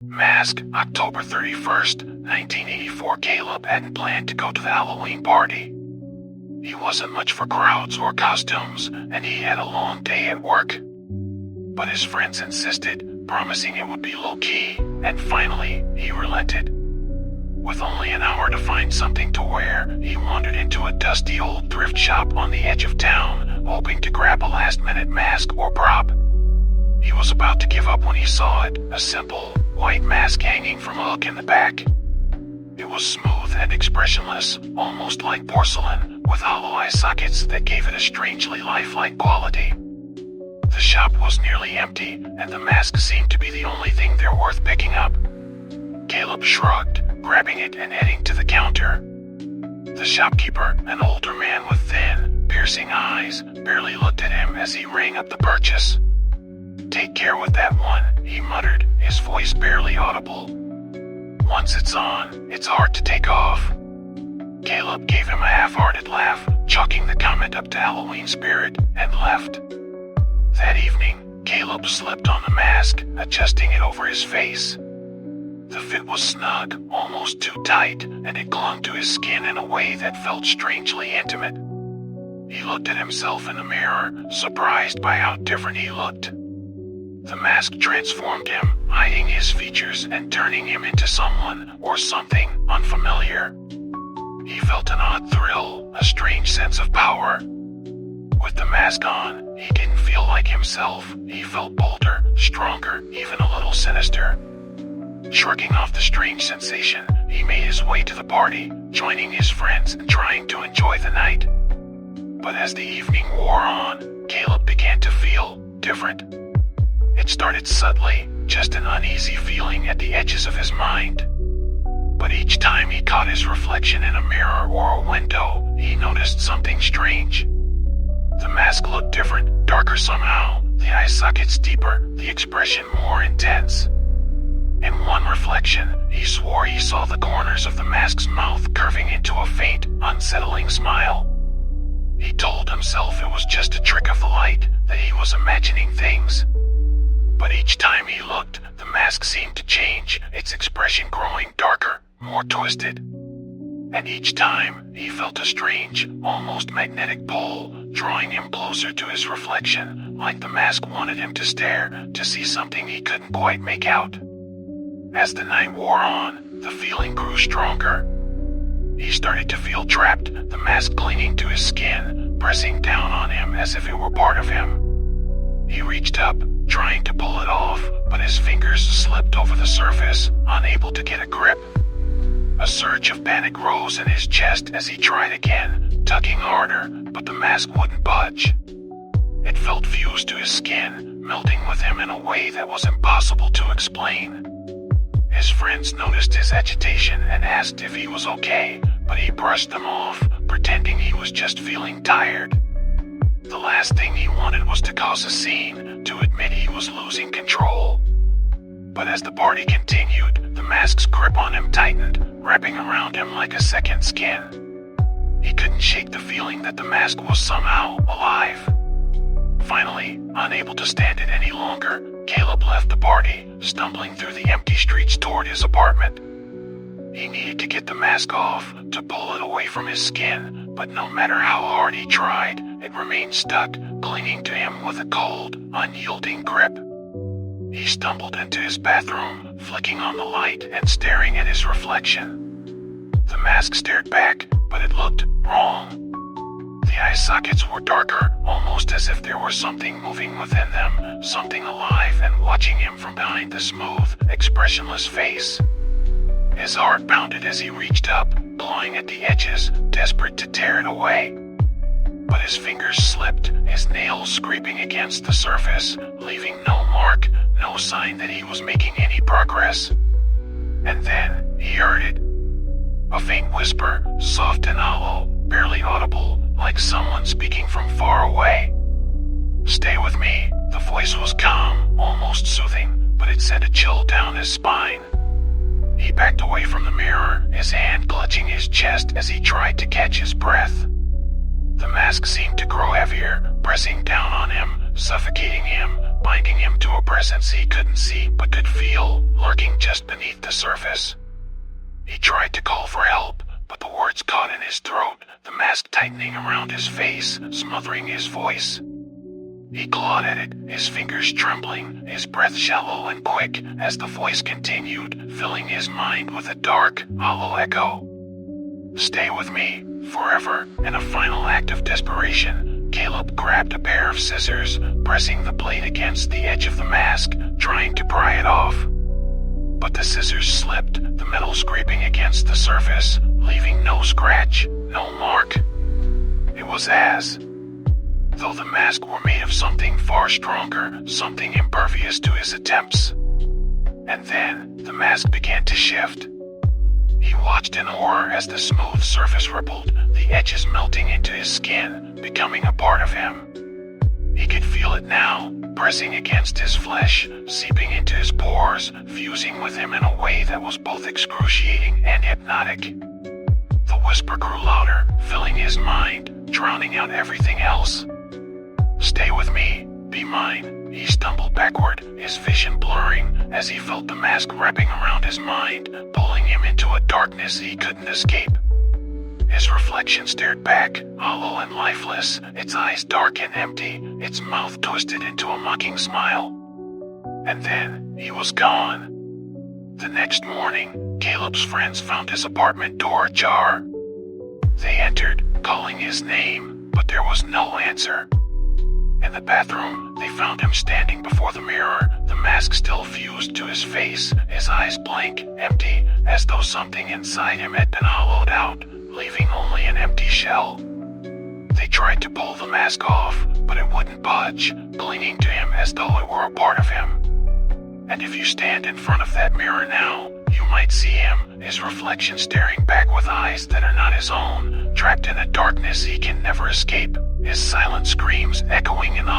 Mask, October 31st, 1984. Caleb hadn't planned to go to the Halloween party. He wasn't much for crowds or costumes, and he had a long day at work. But his friends insisted, promising it would be low-key, and finally, he relented. With only an hour to find something to wear, he wandered into a dusty old thrift shop on the edge of town, hoping to grab a last-minute mask or prop. He was about to give up when he saw it, a simple, white mask hanging from a hook in the back. It was smooth and expressionless, almost like porcelain, with hollow eye sockets that gave it a strangely lifelike quality. The shop was nearly empty, and the mask seemed to be the only thing there worth picking up. Caleb shrugged, grabbing it and heading to the counter. The shopkeeper, an older man with thin, piercing eyes, barely looked at him as he rang up the purchase. "Take care with that one," he muttered, his voice barely audible. "Once it's on, it's hard to take off." Caleb gave him a half-hearted laugh, chalking the comment up to Halloween spirit, and left. That evening, Caleb slipped on the mask, adjusting it over his face. The fit was snug, almost too tight, and it clung to his skin in a way that felt strangely intimate. He looked at himself in the mirror, surprised by how different he looked. The mask transformed him, hiding his features and turning him into someone or something unfamiliar. He felt an odd thrill, a strange sense of power. With the mask on, he didn't feel like himself. He felt bolder, stronger, even a little sinister. Shrugging off the strange sensation, he made his way to the party, joining his friends and trying to enjoy the night. But as the evening wore on, Caleb began to feel different. It started subtly, just an uneasy feeling at the edges of his mind. But each time he caught his reflection in a mirror or a window, he noticed something strange. The mask looked different, darker somehow, the eye sockets deeper, the expression more intense. In one reflection, he swore he saw the corners of the mask's mouth curving into a faint, unsettling smile. He told himself it was just a trick of the light, that he was imagining things. But each time he looked, the mask seemed to change, its expression growing darker, more twisted. And each time, he felt a strange, almost magnetic pull, drawing him closer to his reflection, like the mask wanted him to stare, to see something he couldn't quite make out. As the night wore on, the feeling grew stronger. He started to feel trapped, the mask clinging to his skin, pressing down on him as if it were part of him. He reached up, trying to pull it off, but his fingers slipped over the surface, unable to get a grip. A surge of panic rose in his chest as he tried again, tugging harder, but the mask wouldn't budge. It felt fused to his skin, melting with him in a way that was impossible to explain. His friends noticed his agitation and asked if he was okay, but he brushed them off, pretending he was just feeling tired. The last thing he wanted was to cause a scene, to admit he was losing control. But as the party continued, the mask's grip on him tightened, wrapping around him like a second skin. He couldn't shake the feeling that the mask was somehow alive. Finally, unable to stand it any longer, Caleb left the party, stumbling through the empty streets toward his apartment. He needed to get the mask off, to pull it away from his skin, but no matter how hard he tried, it remained stuck, clinging to him with a cold, unyielding grip. He stumbled into his bathroom, flicking on the light and staring at his reflection. The mask stared back, but it looked wrong. The eye sockets were darker, almost as if there were something moving within them, something alive and watching him from behind the smooth, expressionless face. His heart pounded as he reached up, clawing at the edges, desperate to tear it away. But his fingers slipped, his nails scraping against the surface, leaving no mark, no sign that he was making any progress. And then he heard it. A faint whisper, soft and hollow, barely audible, like someone speaking from far away. "Stay with me." The voice was calm, almost soothing, but it sent a chill down his spine. He backed away from the mirror, his hand clutching his chest as he tried to catch his breath. The mask seemed to grow heavier, pressing down on him, suffocating him, binding him to a presence he couldn't see but could feel, lurking just beneath the surface. He tried to call for help, but the words caught in his throat, the mask tightening around his face, smothering his voice. He clawed at it, his fingers trembling, his breath shallow and quick as the voice continued, filling his mind with a dark, hollow echo. Stay with me, forever. In a final act of desperation, Caleb grabbed a pair of scissors, pressing the blade against the edge of the mask, trying to pry it off. But the scissors slipped, the metal scraping against the surface, leaving no scratch, no mark. It was as though the mask were made of something far stronger, something impervious to his attempts. And then, the mask began to shift. He watched in horror as the smooth surface rippled, the edges melting into his skin, becoming a part of him. He could feel it now, pressing against his flesh, seeping into his pores, fusing with him in a way that was both excruciating and hypnotic. The whisper grew louder, filling his mind, drowning out everything else. Stay with me, be mine. He stumbled backward, his vision blurring as he felt the mask wrapping around his mind, pulling him into a darkness he couldn't escape. His reflection stared back, hollow and lifeless, its eyes dark and empty, its mouth twisted into a mocking smile. And then he was gone. The next morning, Caleb's friends found his apartment door ajar. They entered, calling his name, but there was no answer. In the bathroom, they found him standing before the mirror, the mask still fused to his face, his eyes blank, empty, as though something inside him had been hollowed out, leaving only an empty shell. They tried to pull the mask off, but it wouldn't budge, clinging to him as though it were a part of him. And if you stand in front of that mirror now, you might see him, his reflection staring back with eyes that are not his own, trapped in a darkness he can never escape, his silent screams echoing in the